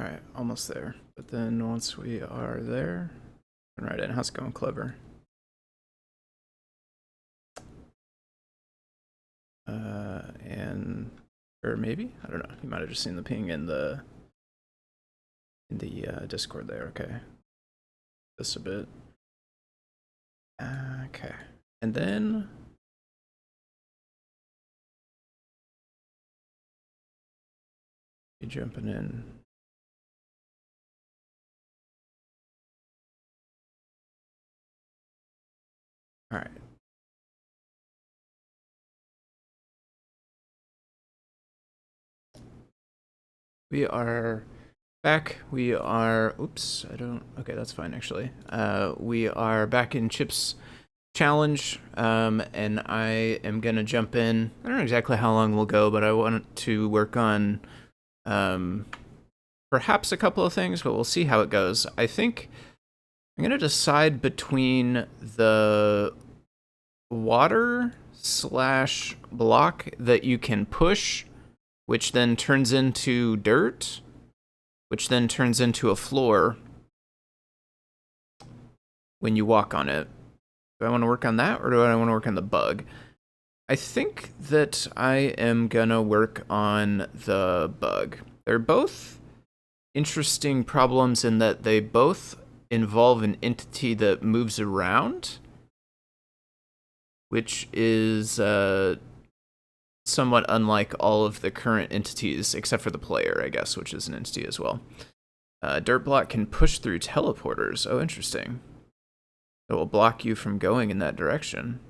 Alright, almost there. But then once we are there, right in. How's it going, Clever? Or maybe? I don't know. You might have just seen the ping in the Discord there. Okay. This a bit. Okay. And then you jumping in. All right. We are back. We are, oops, okay, that's fine actually. We are back in Chip's challenge, and I am gonna jump in. I don't know exactly how long we'll go, but I want to work on perhaps a couple of things, but we'll see how it goes. I think I'm gonna decide between the water slash block that you can push, which then turns into dirt, which then turns into a floor when you walk on it. Do I want to work on that, or do I want to work on the bug? I think that I am gonna work on the bug. They're both interesting problems in that they both involve an entity that moves around, which is somewhat unlike all of the current entities, except for the player, I guess, which is an entity as well. Dirt block can push through teleporters. Oh, interesting. It will block you from going in that direction.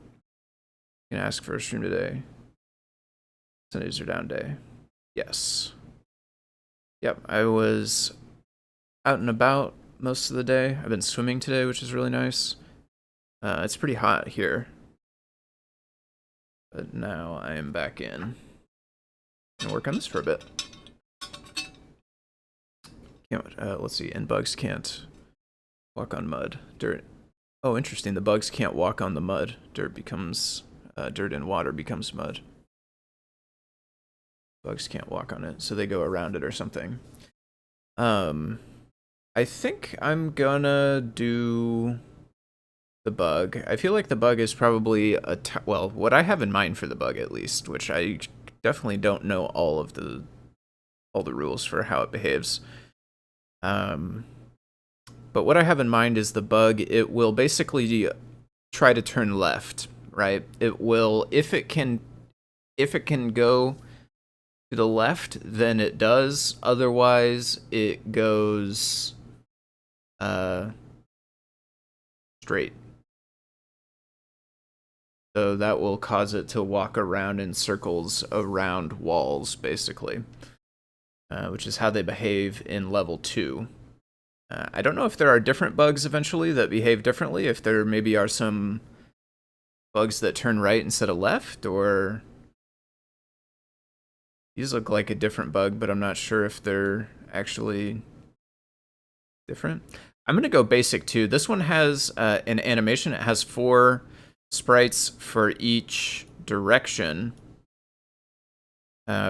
You can ask for a stream today. Sundays are down day. Yes. Yep, I was out and about most of the day. I've been swimming today, which is really nice. It's pretty hot here. But now I am back in. And work on this for a bit. Let's see, and bugs can't walk on mud. Dirt. Oh, interesting. The bugs can't walk on the mud. Dirt and water becomes mud. Bugs can't walk on it, so they go around it or something. I think I'm gonna do the bug. I feel like the bug is probably well, what I have in mind for the bug at least, which I definitely don't know all the rules for how it behaves. But what I have in mind is the bug, it will basically try to turn left, right? It will, if it can go to the left, then it does. Otherwise, it goes straight. So that will cause it to walk around in circles around walls, basically, which is how they behave in level 2. I don't know if there are different bugs eventually that behave differently, if there maybe are some bugs that turn right instead of left, or these look like a different bug, but I'm not sure if they're actually different. I'm going to go basic too. This one has an animation. It has 4 sprites for each direction,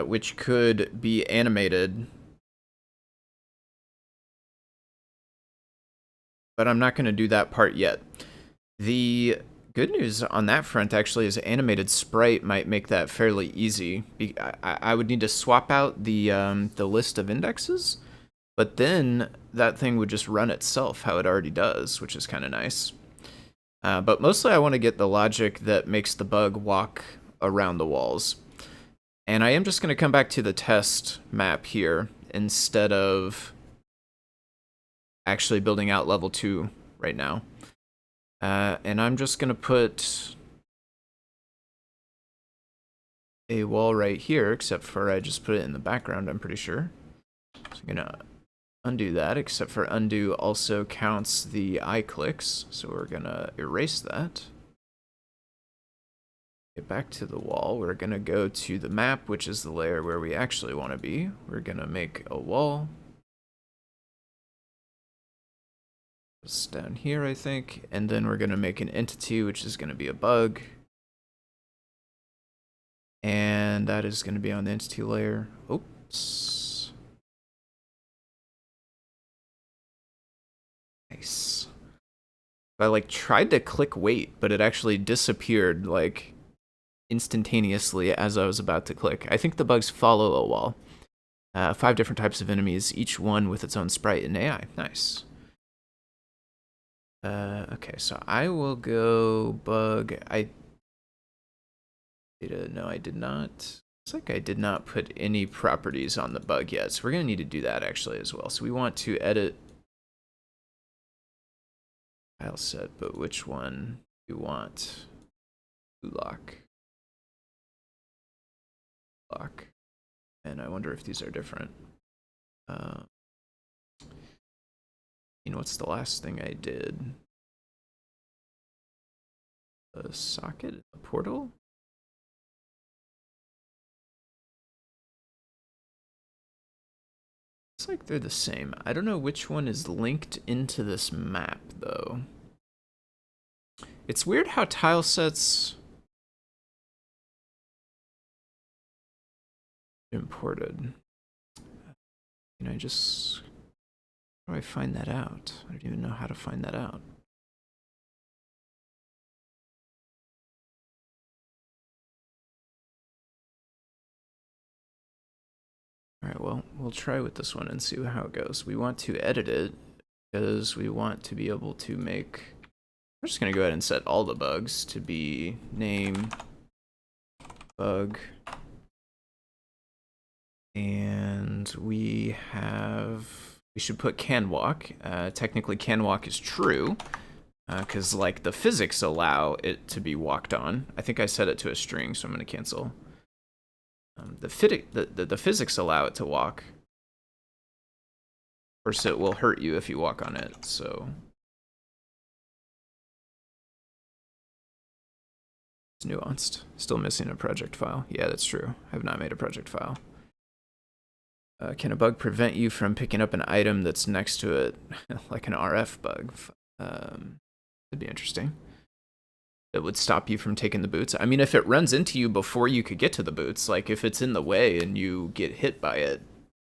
which could be animated. But I'm not going to do that part yet. The good news on that front actually is animated sprite might make that fairly easy. I would need to swap out the list of indexes, but then that thing would just run itself how it already does, which is kind of nice. But mostly I want to get the logic that makes the bug walk around the walls. And I am just going to come back to the test map here instead of actually building out level 2 right now. And I'm just going to put a wall right here, except for I just put it in the background, I'm pretty sure. So I'm going to undo that, except for undo also counts the iClicks, so we're going to erase that. Get back to the wall. We're going to go to the map, which is the layer where we actually want to be. We're going to make a wall. It's down here, I think, and then we're going to make an entity, which is going to be a bug, and that is going to be on the entity layer. Oops. Nice. I like tried to click wait, but it actually disappeared like instantaneously as I was about to click. I think the bugs follow a wall. 5 different types of enemies, each one with its own sprite and AI. Nice. Okay, so I will go bug. No, I did not. Looks like I did not put any properties on the bug yet, so we're going to need to do that actually as well. So we want to edit file set, but which one do you want? Lock. And I wonder if these are different. What's the last thing I did? A socket? A portal? It's like they're the same. I don't know which one is linked into this map, though. It's weird how tile sets imported. How do I find that out? I don't even know how to find that out. All right, well, we'll try with this one and see how it goes. We want to edit it because we want to be able to make... We're just going to go ahead and set all the bugs to be name, bug, and we should put can walk. Technically, can walk is true because like the physics allow it to be walked on. I think I set it to a string, so I'm going to cancel. The physics allow it to walk. Of course, it will hurt you if you walk on it, so... It's nuanced. Still missing a project file. Yeah, that's true. I have not made a project file. Can a bug prevent you from picking up an item that's next to it? Like an RF bug. That'd be interesting. It would stop you from taking the boots. I mean, if it runs into you before you could get to the boots, like if it's in the way and you get hit by it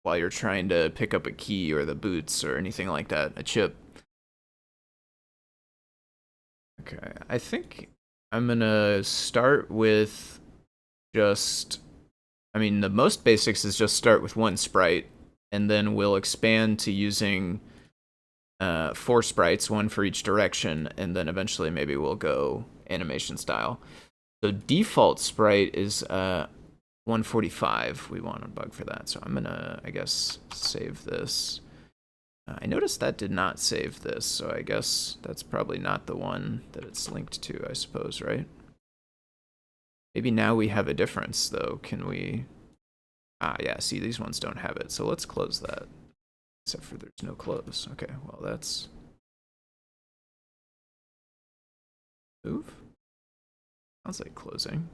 while you're trying to pick up a key or the boots or anything like that, a chip. Okay, I think I'm gonna start with just... I mean, the most basics is just start with 1 sprite, and then we'll expand to using 4 sprites, 1 for each direction, and then eventually maybe we'll go animation style. So default sprite is 145. We want a bug for that, so I'm gonna, I guess, save this. I noticed that did not save this, so I guess that's probably not the one that it's linked to, I suppose, right? Maybe now we have a difference, though. Can we... Ah, yeah, see, these ones don't have it, so let's close that. Except for there's no close. Okay, well, that's... Move? Sounds like closing.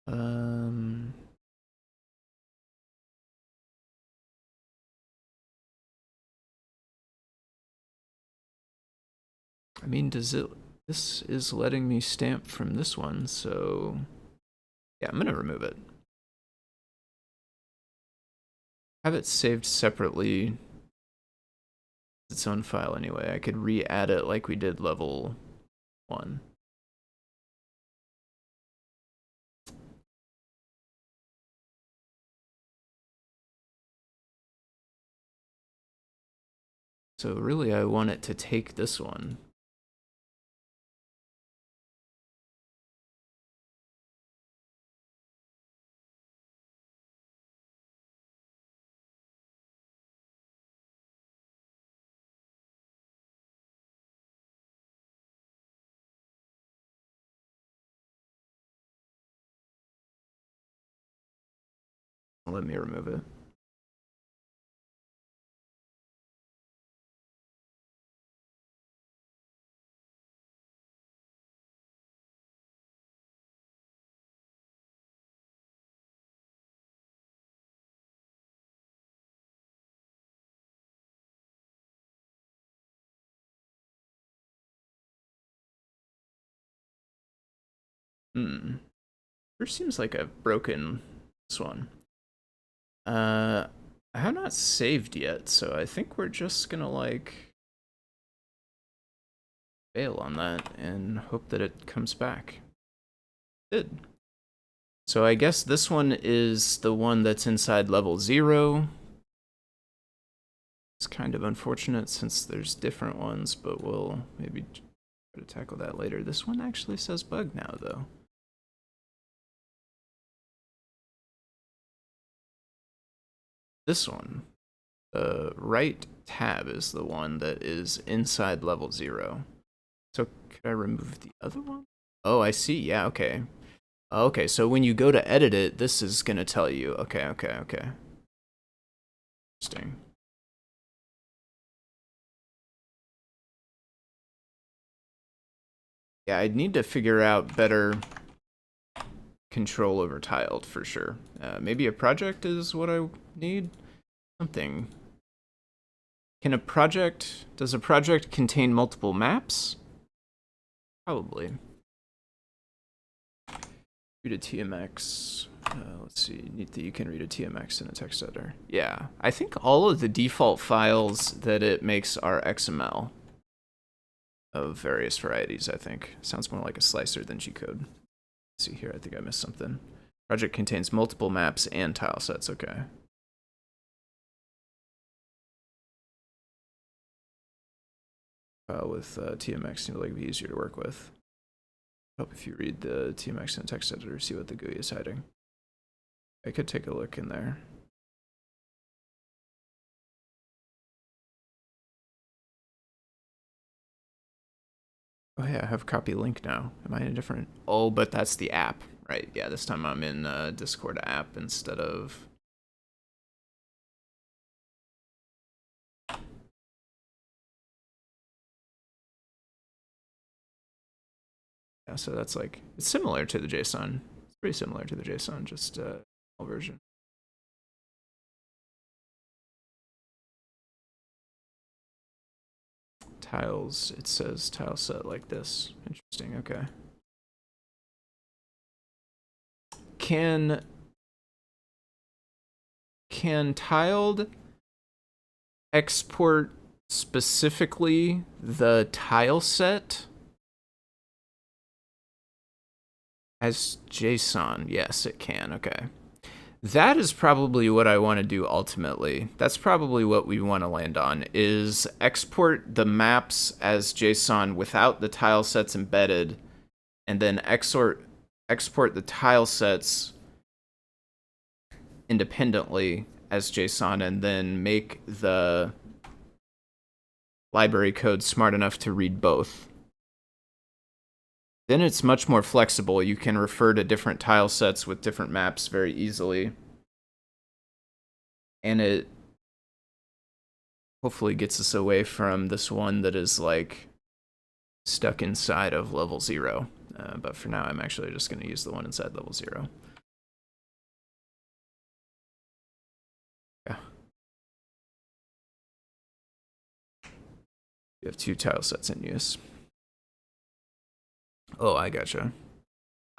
I mean, does it... This is letting me stamp from this one, so... Yeah, I'm gonna remove it. Have it saved separately. Its own file anyway. I could re-add it like we did level 1. So really I want it to take this one. Let me remove it. Sure seems like I've broken this one. I have not saved yet, so I think we're just gonna like fail on that and hope that it comes back. Good. So I guess this one is the one that's inside level 0. It's kind of unfortunate since there's different ones, but we'll maybe try to tackle that later. This one actually says bug now, though. This one, the right tab is the one that is inside level 0. So could I remove the other one? Oh, I see. Yeah, okay. Okay, so when you go to edit it, this is going to tell you. Okay. Interesting. Yeah, I'd need to figure out better control over tiled for sure. Maybe a project is what I need? Something. Does a project contain multiple maps? Probably. Read a TMX. Let's see, neat that you can read a TMX in a text editor. Yeah, I think all of the default files that it makes are XML of various varieties, I think. Sounds more like a slicer than G-code. Let's see here, I think I missed something. Project contains multiple maps and tile sets, okay. With TMX seems like it'd be easier to work with. I hope if you read the TMX in a text editor, see what the GUI is hiding. I could take a look in there. Oh yeah, I have copy link now. Am I in a different? Oh, but that's the app, right? Yeah, this time I'm in Discord app instead of. Yeah, so that's like it's similar to the JSON. It's pretty similar to the JSON, just version. Tiles. It says tile set like this. Interesting. Okay. Can tiled export specifically the tile set as JSON? Yes, it can. Okay. That is probably what I want to do ultimately. That's probably what we want to land on, is export the maps as JSON without the tile sets embedded, and then export the tile sets independently as JSON, and then make the library code smart enough to read both. Then it's much more flexible. You can refer to different tile sets with different maps very easily. And it hopefully gets us away from this one that is like stuck inside of level 0. But for now, I'm actually just going to use the one inside level 0. Yeah. You have 2 tile sets in use. Oh, I gotcha.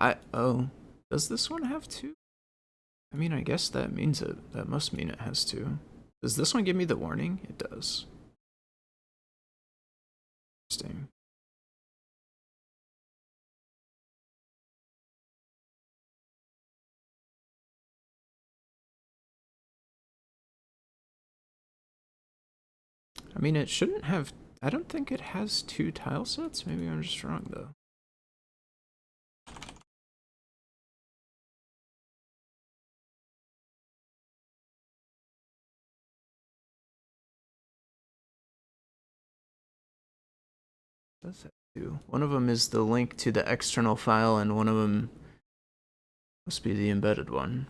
Does this one have 2? I mean, I guess that means it. That must mean it has 2. Does this one give me the warning? It does. Interesting. I mean, it shouldn't have. I don't think it has 2 tile sets. Maybe I'm just wrong, though. It does have 2. One of them is the link to the external file, and one of them must be the embedded one.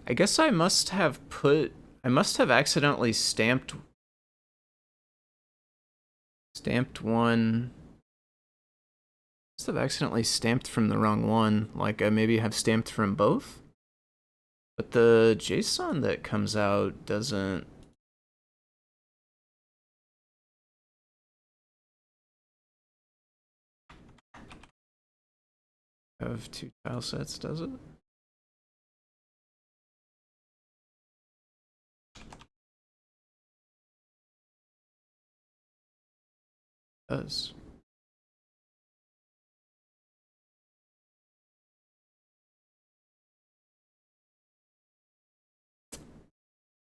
I guess I must have accidentally stamped one. Must have accidentally stamped from the wrong one. Like I maybe have stamped from both? But the JSON that comes out doesn't... have two tile sets, does it? It does.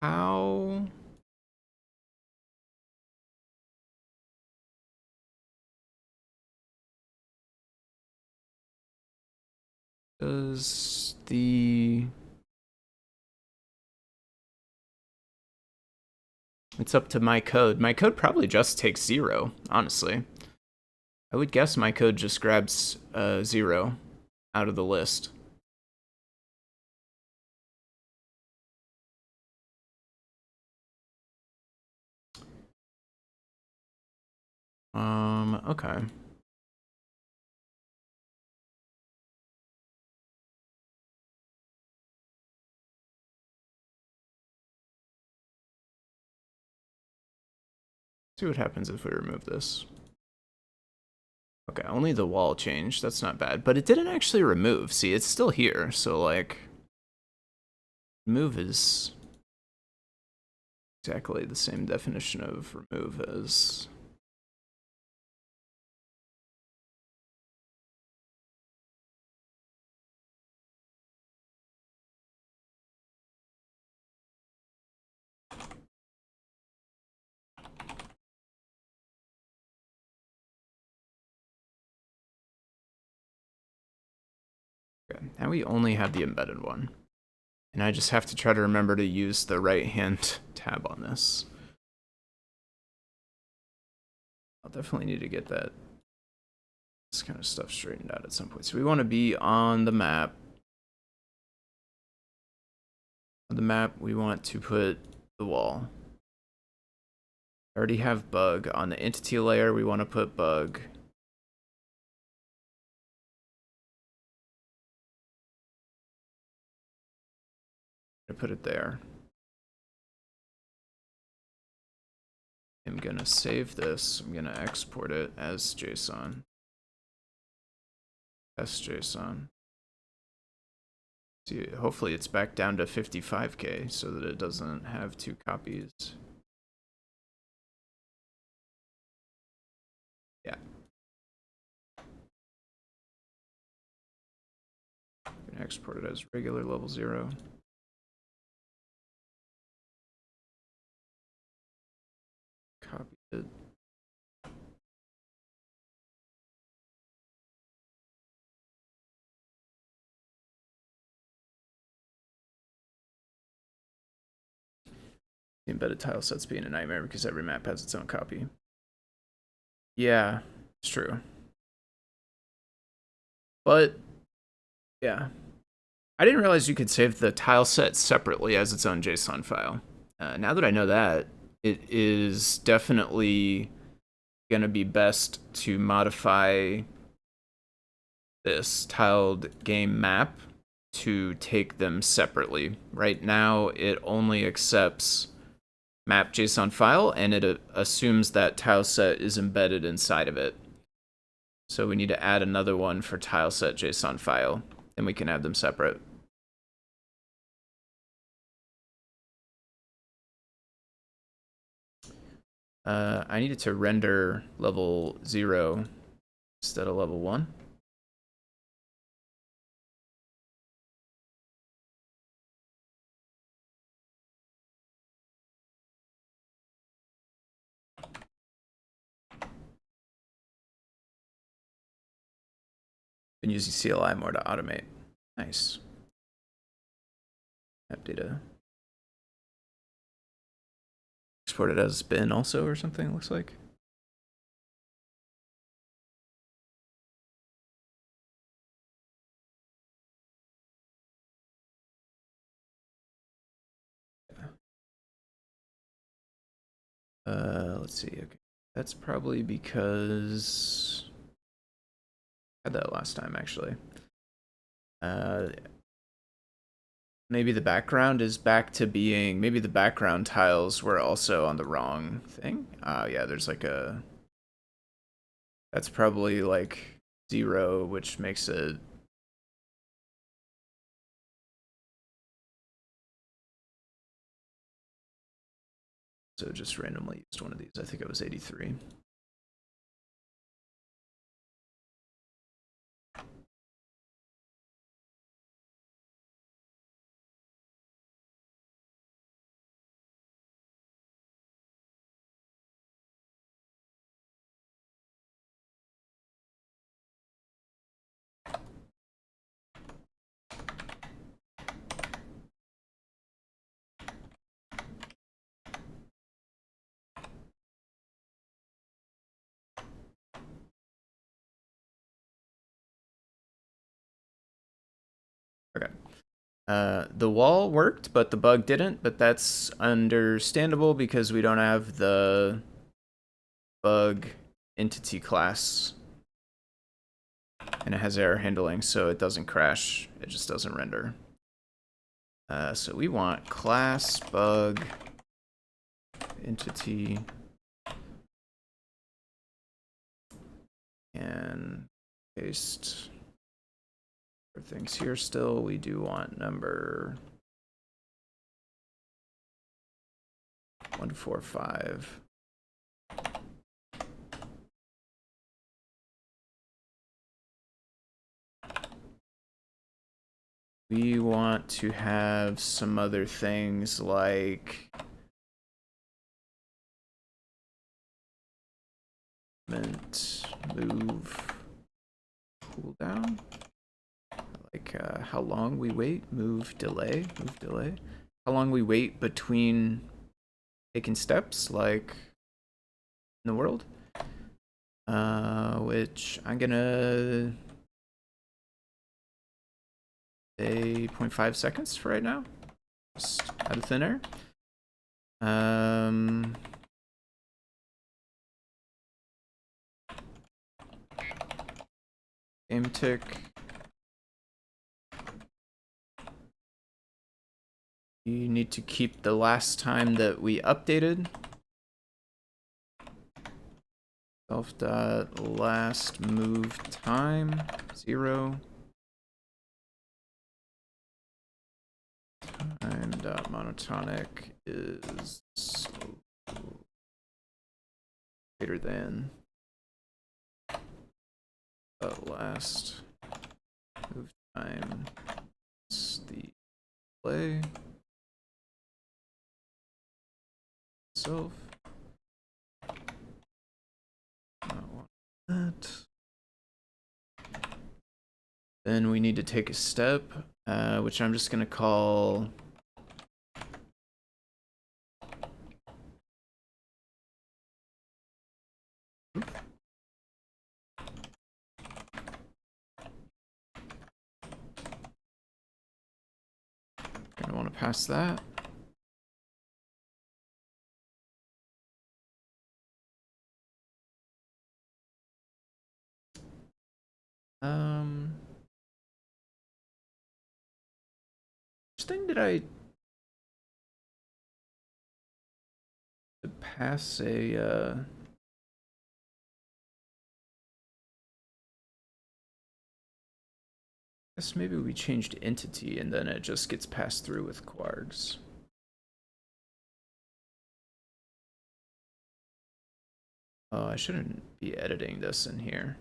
How? Does the... It's up to my code. My code probably just takes 0, honestly. I would guess my code just grabs 0 out of the list. Okay. See what happens if we remove this. Okay, only the wall changed. That's not bad. But it didn't actually remove. See, it's still here. So, like, remove is exactly the same definition of remove as... Okay, now we only have the embedded one. And I just have to try to remember to use the right-hand tab on this. I'll definitely need to get this kind of stuff straightened out at some point. So we want to be on the map. On the map, we want to put the wall. I already have bug. On the entity layer, we want to put bug. I put it there. I'm gonna save this. I'm gonna export it as JSON. SJSON. See, hopefully it's back down to 55K so that it doesn't have two copies. Yeah. I'm gonna export it as regular level 0. Copy it. The embedded tile sets being a nightmare because every map has its own copy. Yeah, it's true. But, yeah. I didn't realize you could save the tile set separately as its own JSON file. Now that I know that, it is definitely going to be best to modify this tiled game map to take them separately. Right now, it only accepts map JSON file, and it assumes that tile set is embedded inside of it. So we need to add another one for tile set JSON file, and we can have them separate. I needed to render level 0 instead of level 1. Been using CLI more to automate. Nice. App data. Export it as bin also or something, it looks like. Let's see. Okay. That's probably because I had that last time actually. Maybe the background is back to being, maybe the background tiles were also on the wrong thing. Yeah, there's like a, that's probably like 0, which makes it, so just randomly used one of these. I think it was 83. Okay. The wall worked, but the bug didn't, but that's understandable because we don't have the bug entity class. And it has error handling, so it doesn't crash, it just doesn't render. So we want class bug entity and paste things here still. We do want number 145. We want to have some other things like move cooldown, like how long we wait, move delay, how long we wait between taking steps, like in the world, which I'm gonna say 0.5 seconds for right now, just out of thin air. Game tick. You need to keep the last time that we updated. Self.last move time 0. Time.monotonic is greater than last move time. It's the play itself. Not want that. Then we need to take a step, which I'm just gonna call gonna want to pass that. Which thing did I to pass a guess maybe we changed entity and then it just gets passed through with quargs. Oh, I shouldn't be editing this in here.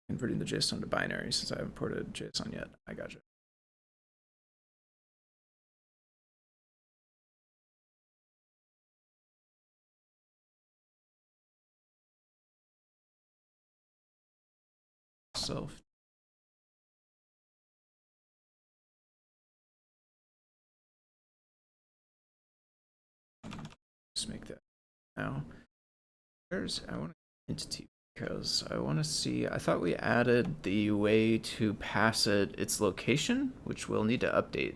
Converting the JSON to binary since I haven't ported JSON yet. I gotcha. Self. Just make that now. I want an entity because I want to see, I thought we added the way to pass it its location, which we'll need to update.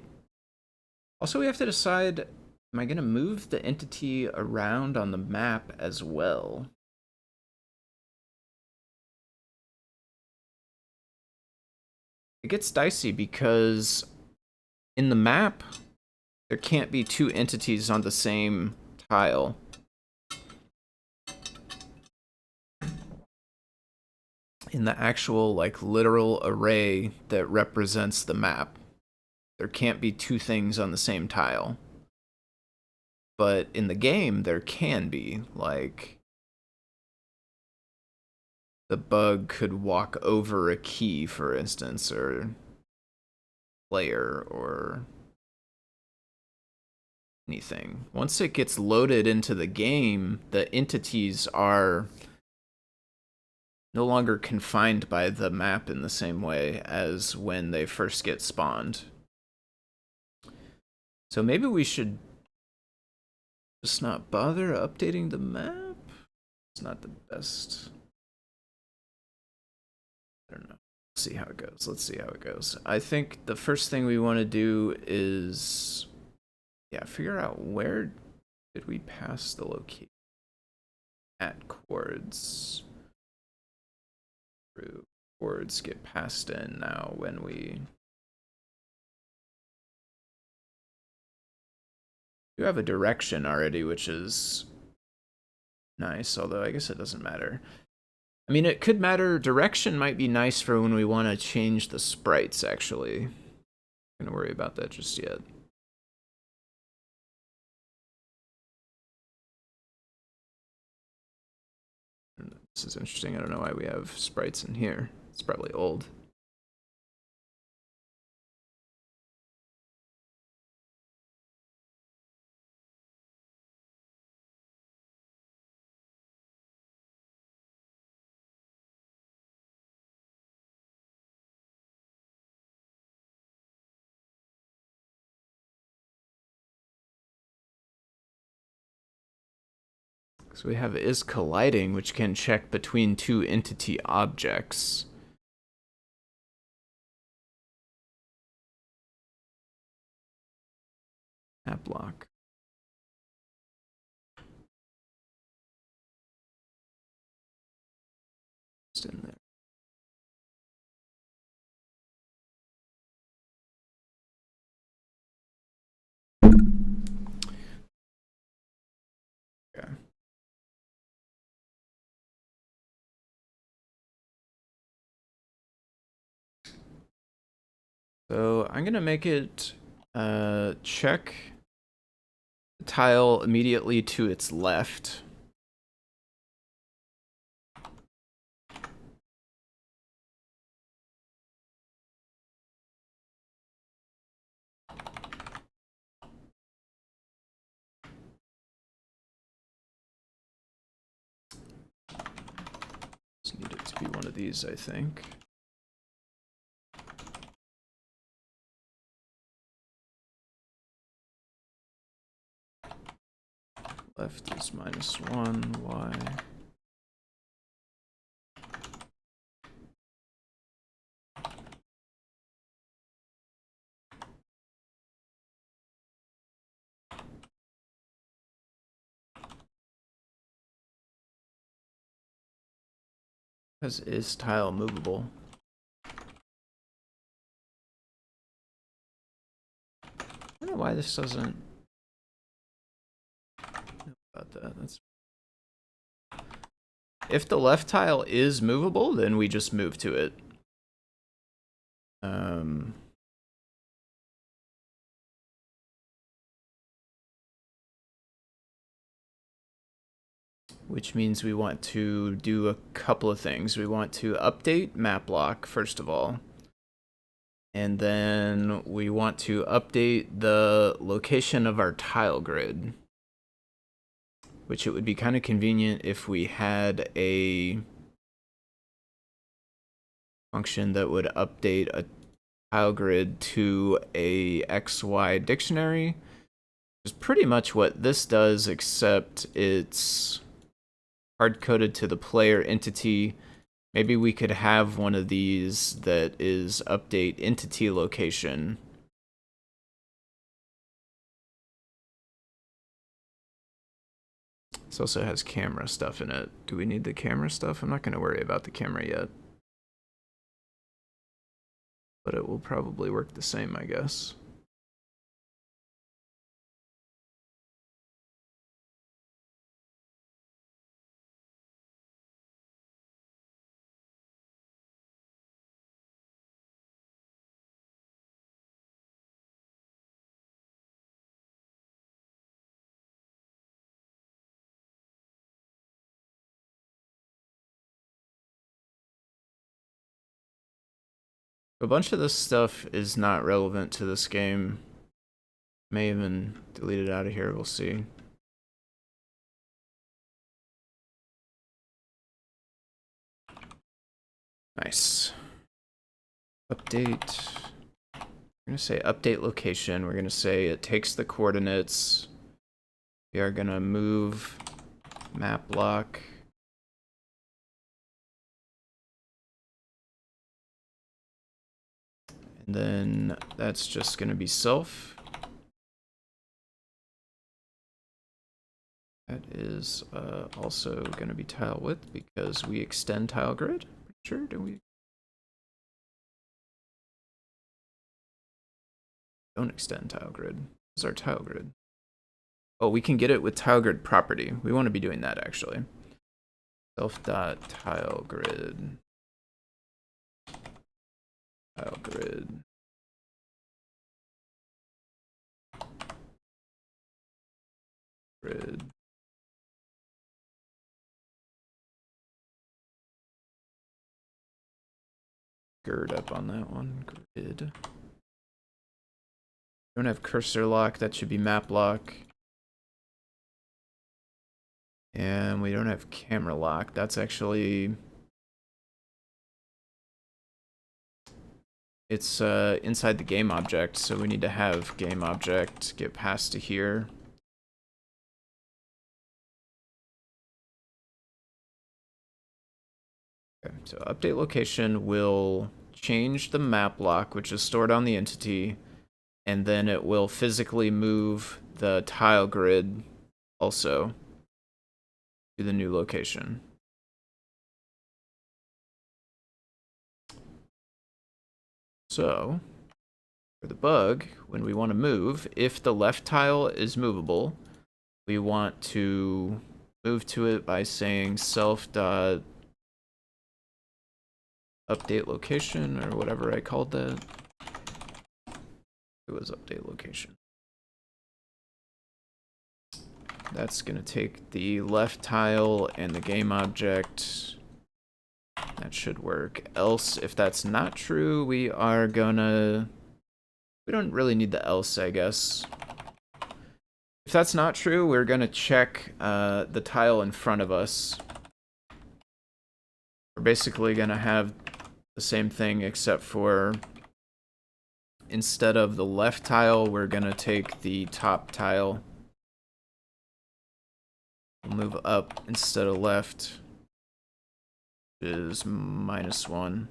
Also, we have to decide, am I going to move the entity around on the map as well? It gets dicey because in the map, there can't be two entities on the same tile. In the actual, like, literal array that represents the map, there can't be two things on the same tile. But in the game, there can be, like, the bug could walk over a key, for instance, or player, or anything. Once it gets loaded into the game, the entities are no longer confined by the map in the same way as when they first get spawned. So maybe we should just not bother updating the map? It's not the best. I don't know. Let's see how it goes. Let's see how it goes. I think the first thing we want to do is, yeah, figure out where did we pass the location at chords. Chords get passed in now when we do have a direction already, which is nice, although I guess it doesn't matter. I mean, it could matter. Direction might be nice for when we want to change the sprites, actually. I'm not gonna worry about that just yet. This is interesting. I don't know why we have sprites in here. It's probably old. So we have is colliding, which can check between two entity objects. App block. Just in there. Okay. So I'm gonna make it check the tile immediately to its left. Just need it to be one of these, I think. Left is -1, y. Because is tile movable? I don't know why this doesn't know about that. That's if the left tile is movable, then we just move to it. Which means we want to do a couple of things. We want to update map lock, first of all. And then we want to update the location of our tile grid. Which it would be kind of convenient if we had a function that would update a tile grid to a XY dictionary. Which is pretty much what this does, except it's hard-coded to the player entity. Maybe we could have one of these that is update entity location. This also has camera stuff in it. Do we need the camera stuff? I'm not going to worry about the camera yet. But it will probably work the same, I guess. A bunch of this stuff is not relevant to this game. May even delete it out of here, we'll see. Nice. Update. We're going to say update location. We're going to say it takes the coordinates. We are going to move map block. And then that's just going to be self. That is also going to be tile width because we extend tile grid. Sure, do we? Don't extend tile grid. This is our tile grid. Oh, we can get it with tile grid property. We want to be doing that actually. Self.tile grid. Tile grid. Grid. Gird up on that one. Grid. Don't have cursor lock. That should be map lock. And we don't have camera lock. That's actually... It's inside the game object, so we need to have game object get passed to here. Okay, so update location will change the map lock, which is stored on the entity, and then it will physically move the tile grid also to the new location. So, for the bug, when we want to move, if the left tile is movable, we want to move to it by saying self.update location, or whatever I called that. It was update location. That's going to take the left tile and the game object. That should work. Else, if that's not true, we are gonna... We don't really need the else, I guess. If that's not true, we're gonna check the tile in front of us. We're basically gonna have the same thing, except for instead of the left tile, we're gonna take the top tile. We'll move up instead of left. Is -1.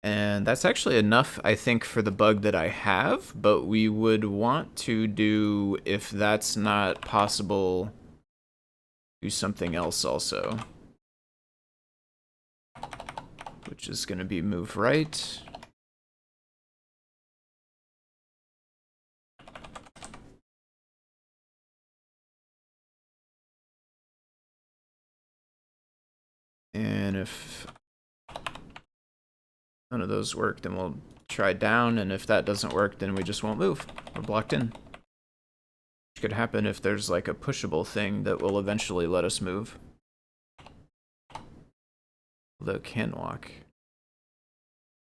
And that's actually enough, I think, for the bug that I have, but we would want to do, if that's not possible, do something else also. Which is going to be move right. And if none of those work, then we'll try down, and if that doesn't work, then we just won't move. We're blocked in. Which could happen if there's like a pushable thing that will eventually let us move. Although it can walk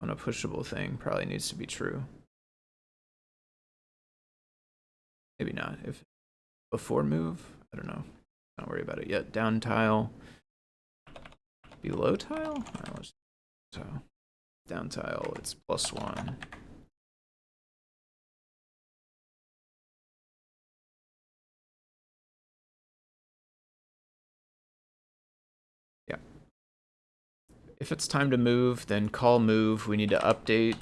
on a pushable thing probably needs to be true. Maybe not. If before move, I don't know. Don't worry about it yet. Down tile. Below tile? So down tile, it's +1. If it's time to move, then call move. We need to update.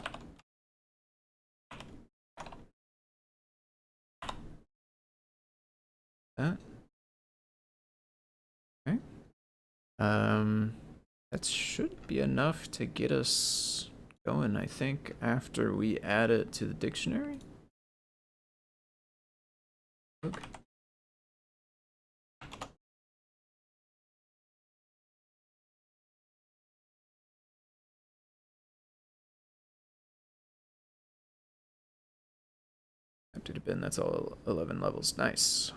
That. Okay. That should be enough to get us going, I think, after we add it to the dictionary. Okay. Empty to bin, that's all 11 levels. Nice.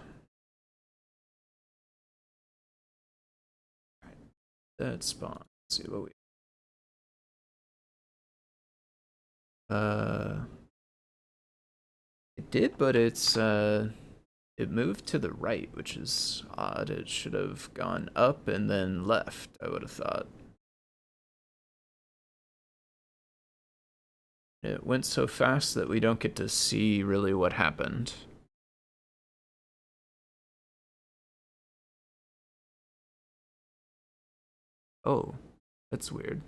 All right. That spawn. Let's see what we. It did, but it moved to the right, which is odd. It should have gone up and then left, I would have thought. It went so fast that we don't get to see really what happened. Oh, that's weird.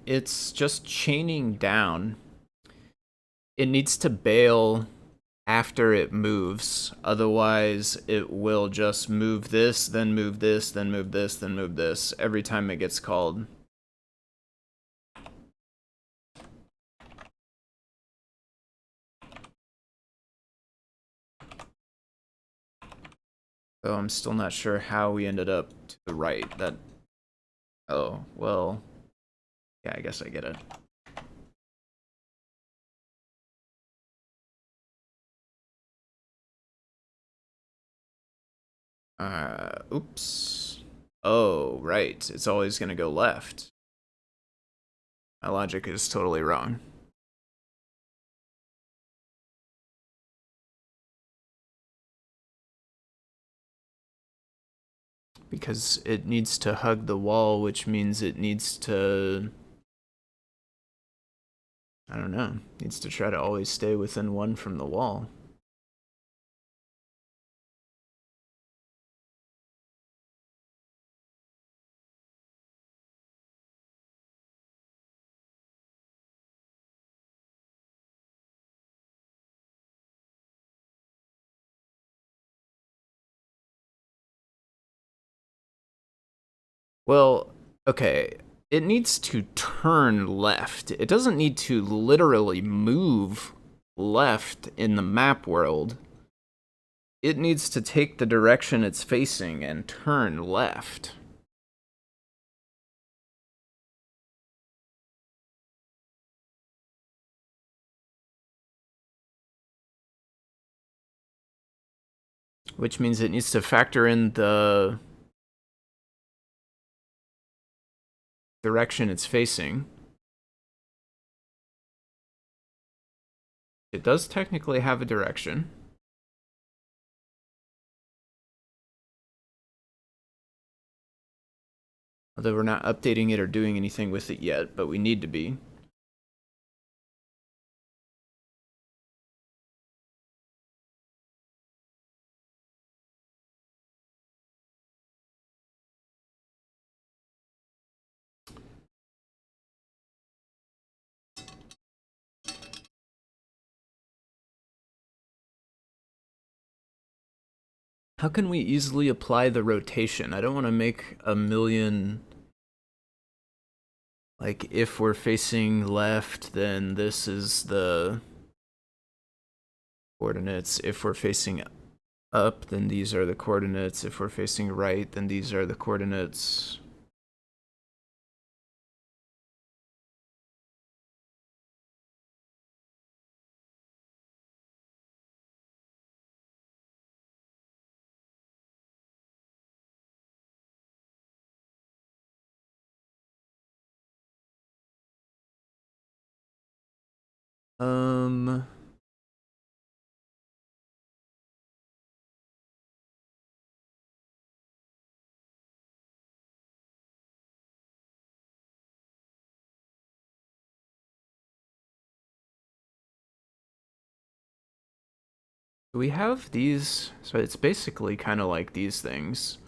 It's just chaining down. It needs to bail after it moves. Otherwise, it will just move this, then move this, then move this, then move this every time it gets called. So I'm still not sure how we ended up to the right. That. Oh, well. Yeah, I guess I get it. Oops. Oh, right. It's always gonna go left. My logic is totally wrong. Because it needs to hug the wall, which means it needs to... I don't know. Needs to try to always stay within 1 from the wall. Well, okay. It needs to turn left. It doesn't need to literally move left in the map world. It needs to take the direction it's facing and turn left. Which means it needs to factor in the direction it's facing. It does technically have a direction. Although we're not updating it or doing anything with it yet, but we need to be. How can we easily apply the rotation? I don't want to make a million... Like, if we're facing left, then this is the coordinates. If we're facing up, then these are the coordinates. If we're facing right, then these are the coordinates. We have these, so it's basically kind of like these things.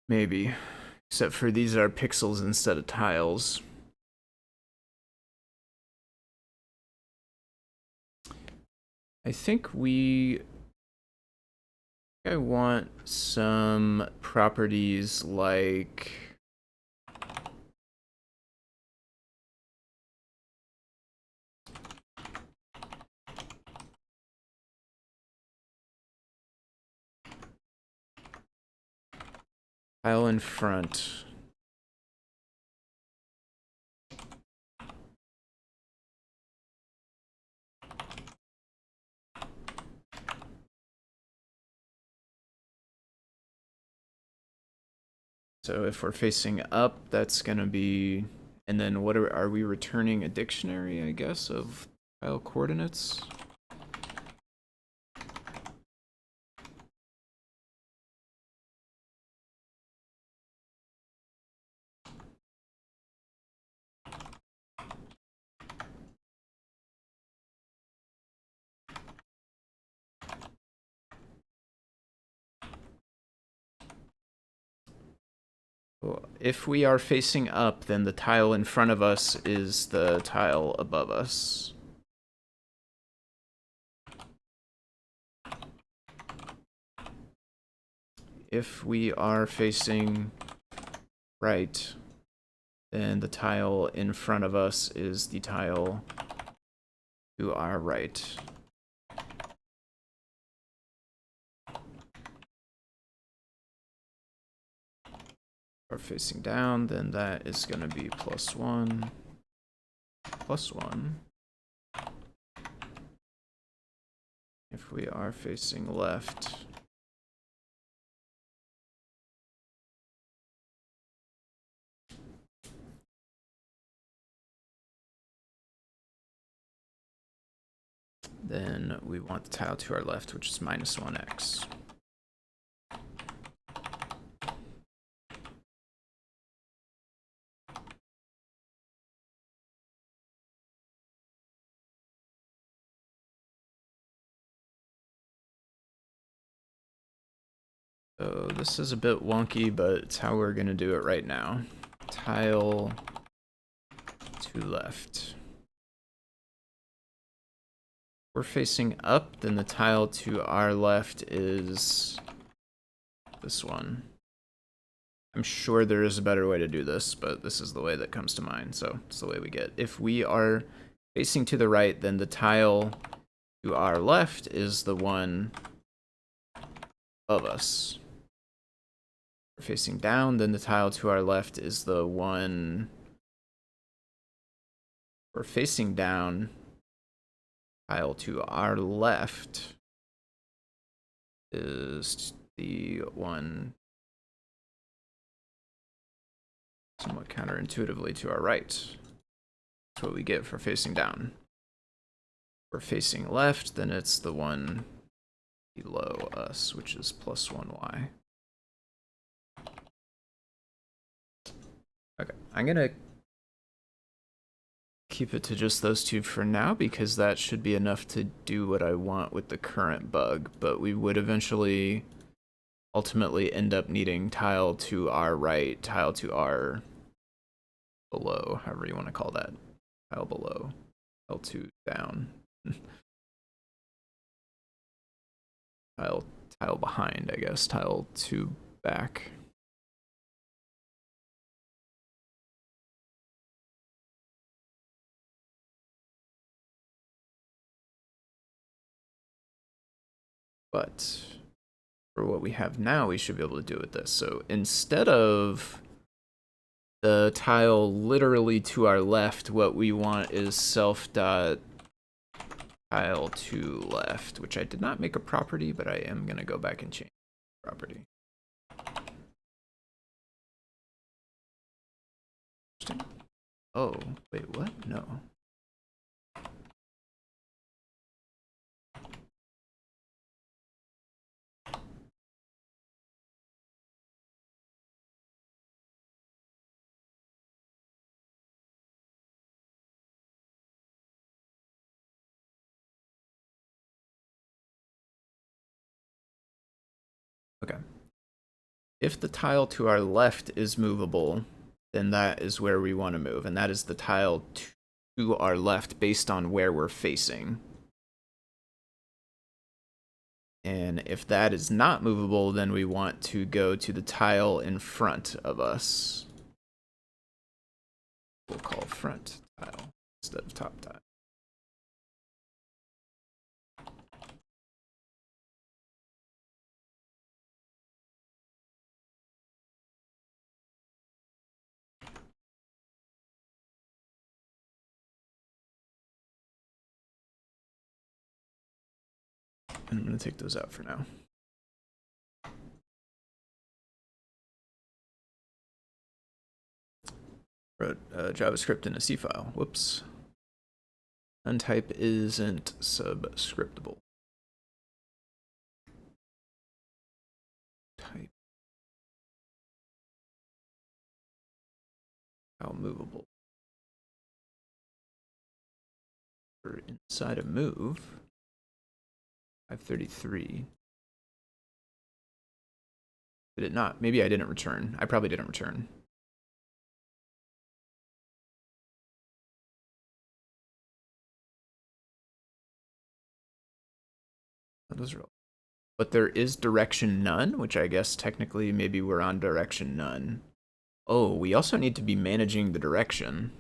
Maybe. Except for these are pixels instead of tiles. I think I want some properties like... tile in front. So if we're facing up, that's gonna be, and then what are we returning a dictionary, I guess, of tile coordinates? If we are facing up, then the tile in front of us is the tile above us. If we are facing right, then the tile in front of us is the tile to our right. Are facing down, then that is going to be +1, +1. If we are facing left, then we want the tile to our left, which is -1x. So this is a bit wonky, but it's how we're going to do it right now. Tile to left. If we're facing up, then the tile to our left is this one. I'm sure there is a better way to do this, but this is the way that comes to mind, so it's the way we get. If we are facing to the right, then the tile to our left is the one above us. If we're facing down, then the tile to our left is the one... If we're facing down, tile to our left is the one somewhat counterintuitively to our right. That's what we get for facing down. If we're facing left, then it's the one below us, which is +1y. Okay, I'm gonna keep it to just those two for now because that should be enough to do what I want with the current bug, but we would eventually ultimately end up needing tile to our right, tile to our below, however you want to call that. Tile below, L2 down. tile behind, I guess. Tile 2 back. But for what we have now, we should be able to do with this. So instead of the tile literally to our left, what we want is self dot tile to left, which I did not make a property, but I am going to go back and change the property. Oh, wait, what? No. Okay. If the tile to our left is movable, then that is where we want to move, and that is the tile to our left based on where we're facing. And if that is not movable, then we want to go to the tile in front of us. We'll call front tile instead of top tile. And I'm going to take those out for now. Wrote JavaScript in a C file. Whoops. Untype isn't subscriptable. Type. How movable. For inside a move. 533. Did it not? Maybe I didn't return. I probably didn't return. Those are, but there is direction none, which I guess technically maybe we're on direction none. Oh, we also need to be managing the direction.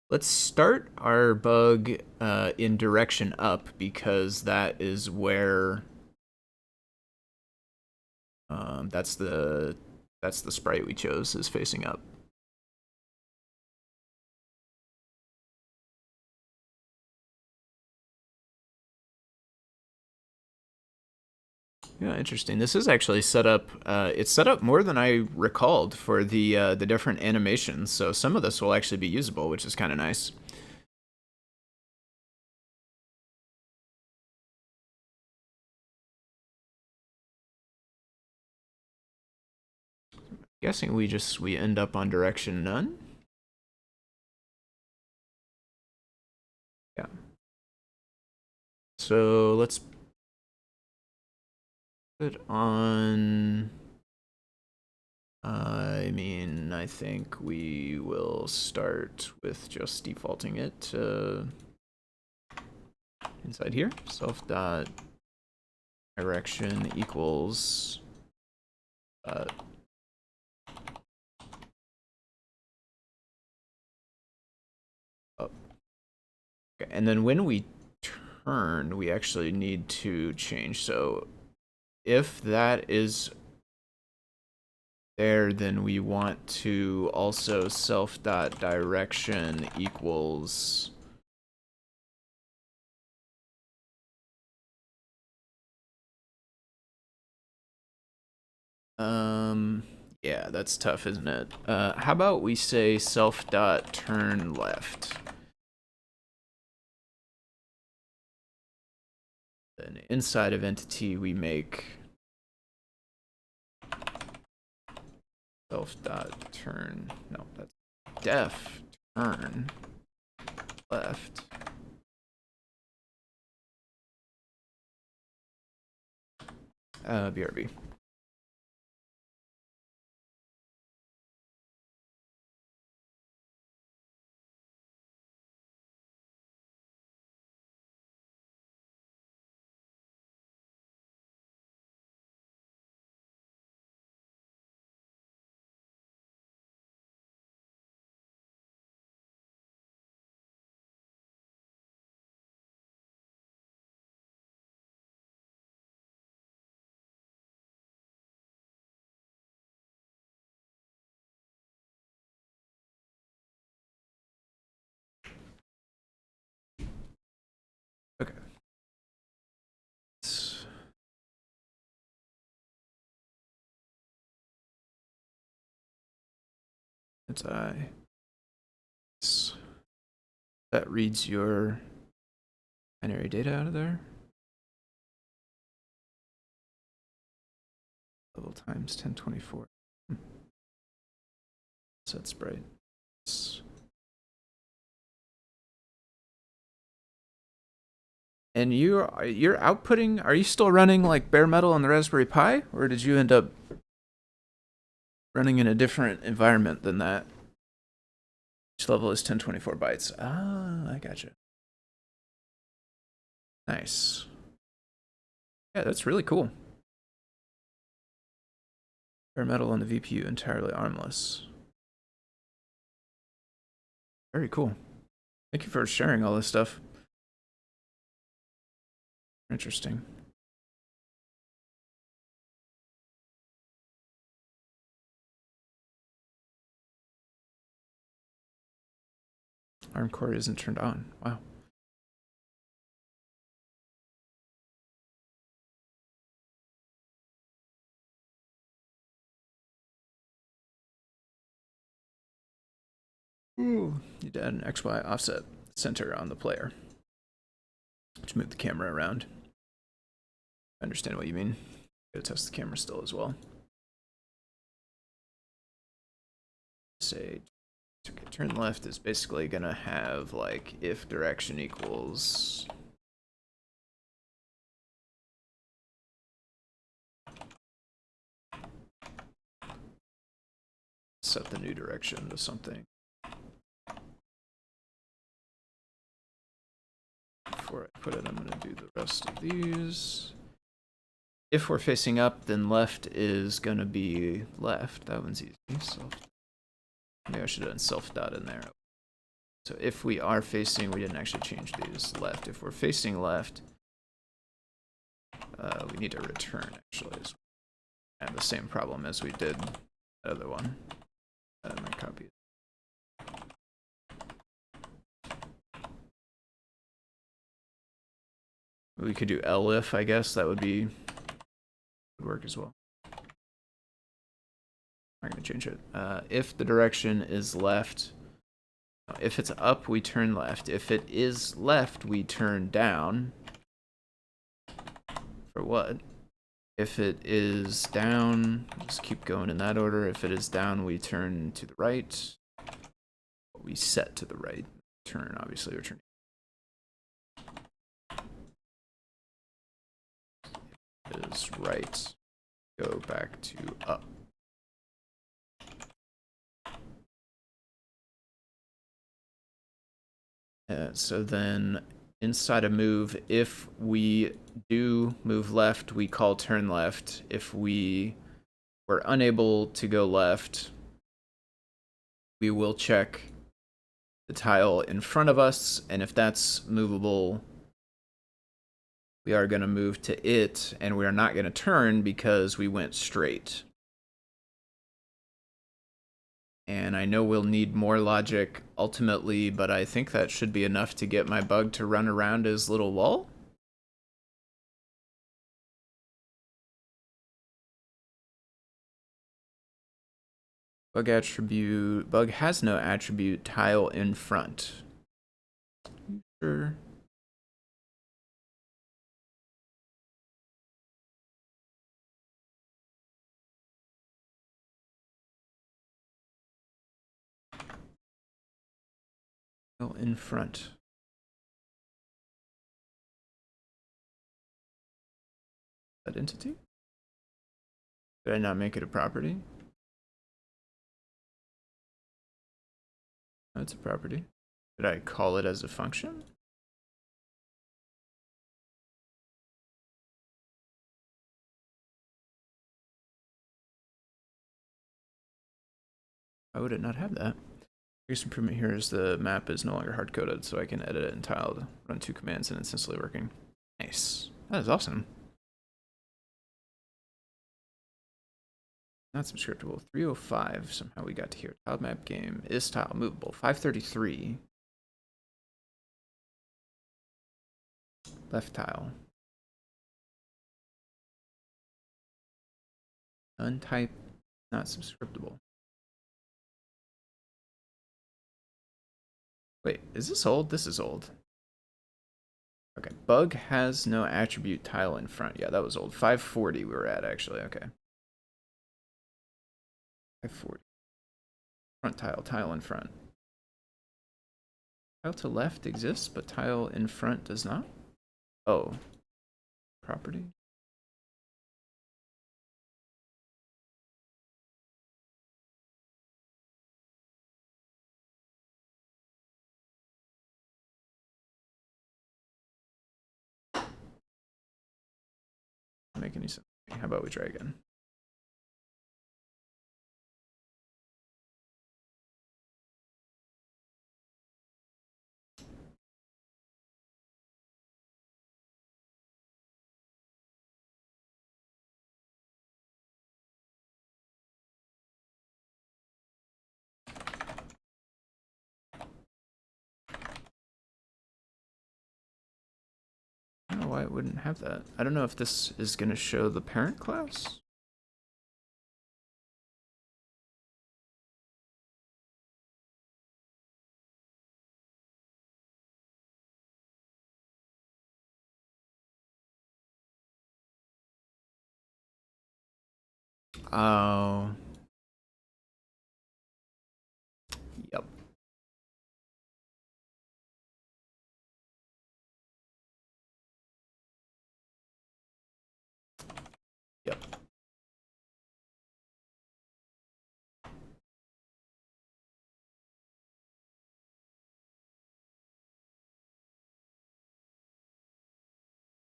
Let's start our bug in direction up because that is where that's the sprite we chose is facing up. Yeah, interesting. This is actually set up. It's set up more than I recalled for the different animations. So some of this will actually be usable, which is kind of nice. Guessing we end up on direction none. Yeah. So let's put on. I mean, I think we will start with just defaulting it to inside here. Self dot direction equals up. Okay, and then when we turn, we actually need to change. So if that is there, then we want to also self dot direction equals yeah, that's tough, isn't it? How about we say self dot turn left? Then inside of entity we make self dot turn. No, that's def turn left. BRB. Okay. It's I. That reads your binary data out of there. Level times 1024. Set sprite. And you're outputting, are you still running like bare metal on the Raspberry Pi, or did you end up running in a different environment than that? Each level is 1024 bytes. Ah, I gotcha. Nice. Yeah, that's really cool. Bare metal on the VPU, entirely armless. Very cool. Thank you for sharing all this stuff. Interesting. ARM core isn't turned on. Wow. Ooh. You'd add an XY offset center on the player to move the camera around. I understand what you mean. Gotta test the camera still as well. Say turn left is basically gonna have like if direction equals set the new direction to something. Before I put it, I'm gonna do the rest of these. If we're facing up, then left is gonna be left. That one's easy. Maybe I should have done self dot in there. So if we are facing, we didn't actually change these, left. If we're facing left, we need to return actually. And the same problem as we did the other one. My copy. We could do elif, I guess. That would work as well. I'm gonna change it. If the direction is left, if it's up, we turn left. If it is left, we turn down. For what? If it is down, just keep going in that order. If it is down, we turn to the right. We set to the right. Turn, obviously, we're turning. If it is right, go back to up. So then inside a move, if we do move left, we call turn left. If we were unable to go left, we will check the tile in front of us, and if that's movable, we are going to move to it, and we are not going to turn because we went straight. And I know we'll need more logic ultimately, but I think that should be enough to get my bug to run around as little lol. Bug attribute, bug has no attribute tile in front. Sure. Tile in front. That entity? Did I not make it a property? No, it's a property. Did I call it as a function? Why would it not have that? Biggest improvement here is the map is no longer hard-coded, so I can edit it in tiled, run 2 commands, and it's instantly working. Nice. That is awesome. Not subscriptable. 305. Somehow we got to here. Tiled map game is tile movable. 533. Left tile. Untype. Not subscriptable. Wait, is this old? This is old. Okay. Bug has no attribute tile in front. Yeah, that was old. 540 we were at, actually. Okay. 540. Front tile. Tile in front. Tile to left exists, but tile in front does not? Oh. Property? Make any sense. How about we try again? I don't know why it wouldn't have that. I don't know if this is going to show the parent class. Oh. Yep. Yep.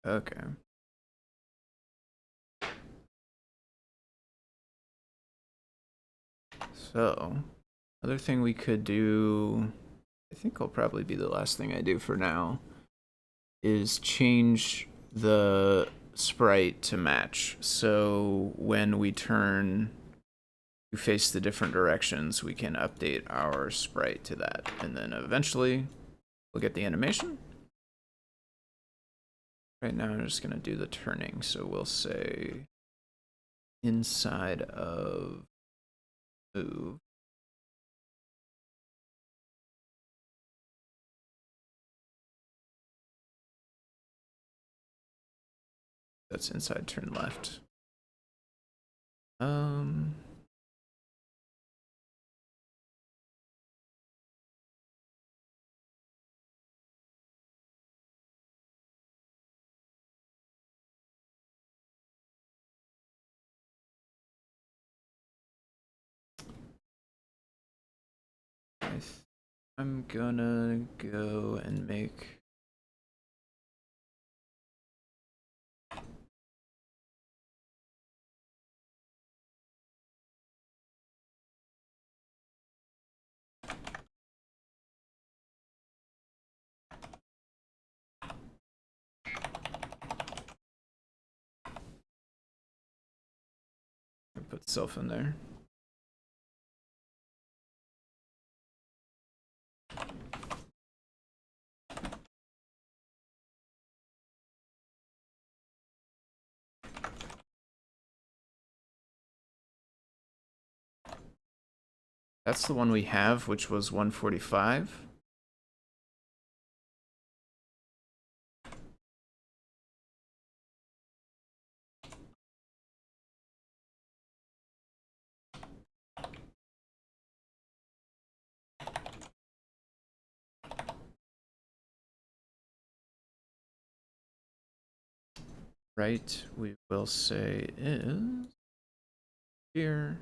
Okay. So, other thing we could do, I think will probably be the last thing I do for now, is change the sprite to match. So when we turn to face the different directions, we can update our sprite to that. And then eventually we'll get the animation. Right now I'm just going to do the turning. So we'll say inside of move. That's inside turn left. I'm gonna go and make put self in there. That's the one we have, which was 145. right, we will say is here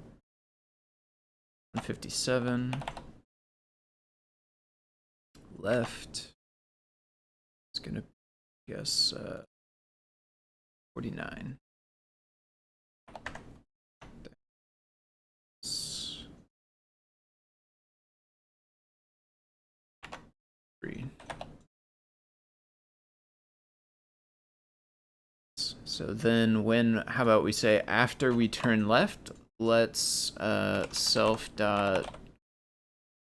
157. Left is gonna guess 49. So then how about we say after we turn left, let's self dot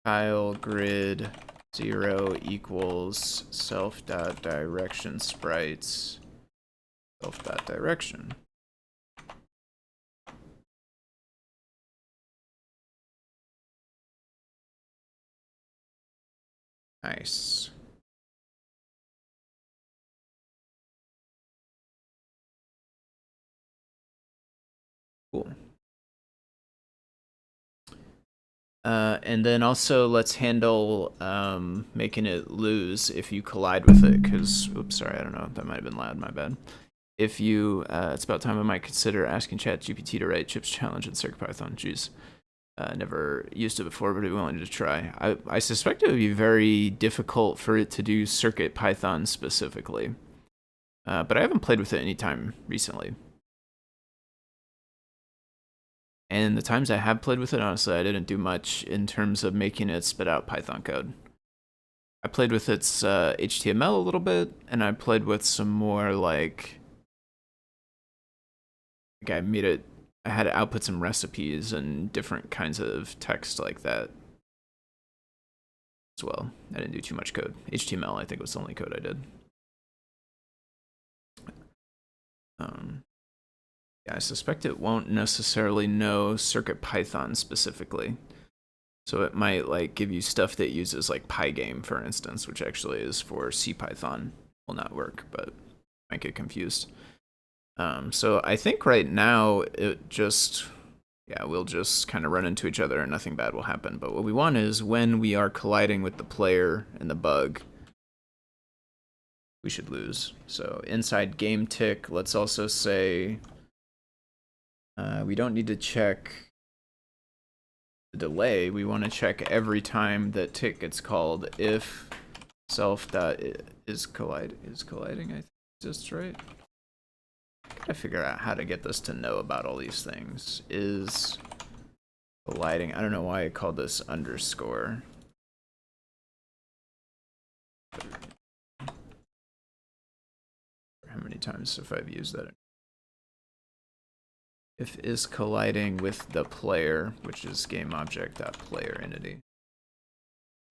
tile grid 0 equals self dot direction sprites self dot direction. Nice. Cool. And then also let's handle making it lose if you collide with it, because, oops, sorry, I don't know, that might have been loud, my bad. If you, it's about time I might consider asking ChatGPT to write Chip's challenge in CircuitPython. Jeez. Never used it before, but I'd be willing to try. I suspect it would be very difficult for it to do CircuitPython specifically. But I haven't played with it any time recently. And the times I have played with it, honestly, I didn't do much in terms of making it spit out Python code. I played with its HTML a little bit, and I played with some more like I made it. I had to output some recipes and different kinds of text like that as well. I didn't do too much code. HTML, I think, was the only code I did. Yeah, I suspect it won't necessarily know CircuitPython specifically. So it might like give you stuff that uses like Pygame, for instance, which actually is for CPython. Will not work, but might get confused. So I think right now it just, yeah, we'll just kind of run into each other and nothing bad will happen. But what we want is when we are colliding with the player and the bug, we should lose. So inside game tick, let's also say we don't need to check the delay. We want to check every time that tick gets called if self dot is colliding. I think that's right. Gotta figure out how to get this to know about all these things. Is colliding. I don't know why I called this underscore. How many times have I used that? If is colliding with the player, which is GameObject.player entity.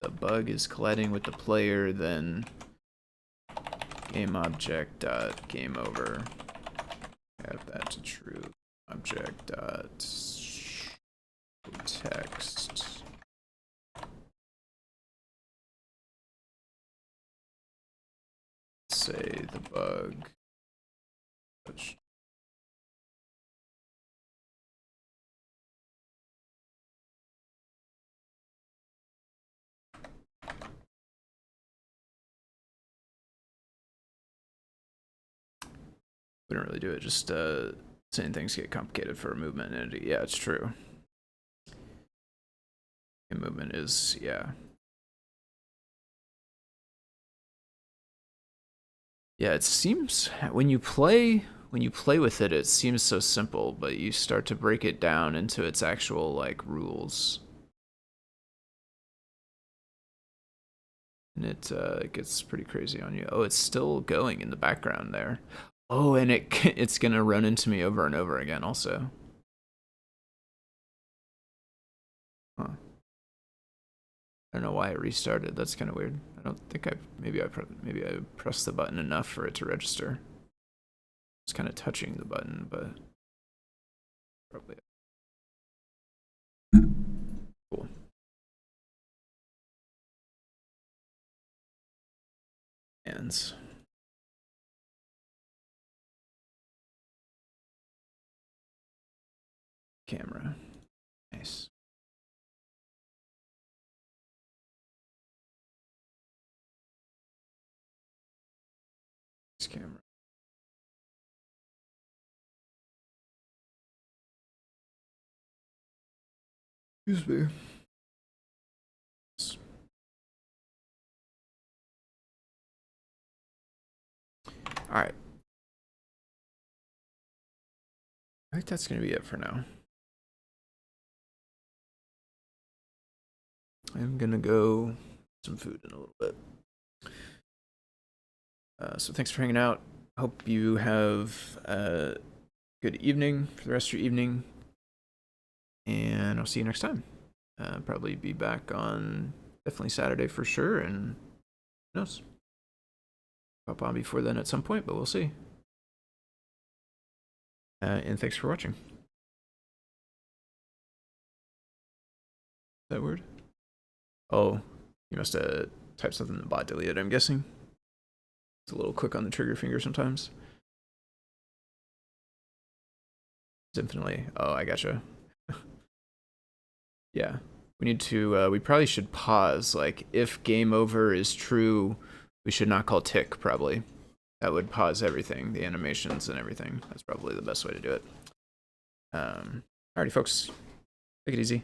The bug is colliding with the player, then GameObject.gameOver. Have that to true. Object.text. Say the bug. We don't really do it, just saying things get complicated for a movement entity. Yeah, it's true. A movement is, yeah. Yeah, it seems when you play with it, it seems so simple, but you start to break it down into its actual like rules. And it gets pretty crazy on you. Oh, it's still going in the background there. Oh, and it's gonna run into me over and over again also. Huh. I don't know why it restarted. That's kind of weird. I don't think maybe I pressed the button enough for it to register. It's kind of touching the button, but probably. Cool. Hands. Camera. Nice. Camera. Excuse me. All right. I think that's going to be it for now. I'm going to go some food in a little bit. So thanks for hanging out. Hope you have a good evening for the rest of your evening. And I'll see you next time. Probably be back on definitely Saturday for sure. And who knows? Pop on before then at some point, but we'll see. And thanks for watching. That word? Oh, you must have typed something the bot deleted, I'm guessing. It's a little quick on the trigger finger sometimes. It's infinitely. Oh, I gotcha. Yeah. We need to, we probably should pause. Like, if game over is true, we should not call tick, probably. That would pause everything, the animations and everything. That's probably the best way to do it. Alrighty, folks. Take it easy.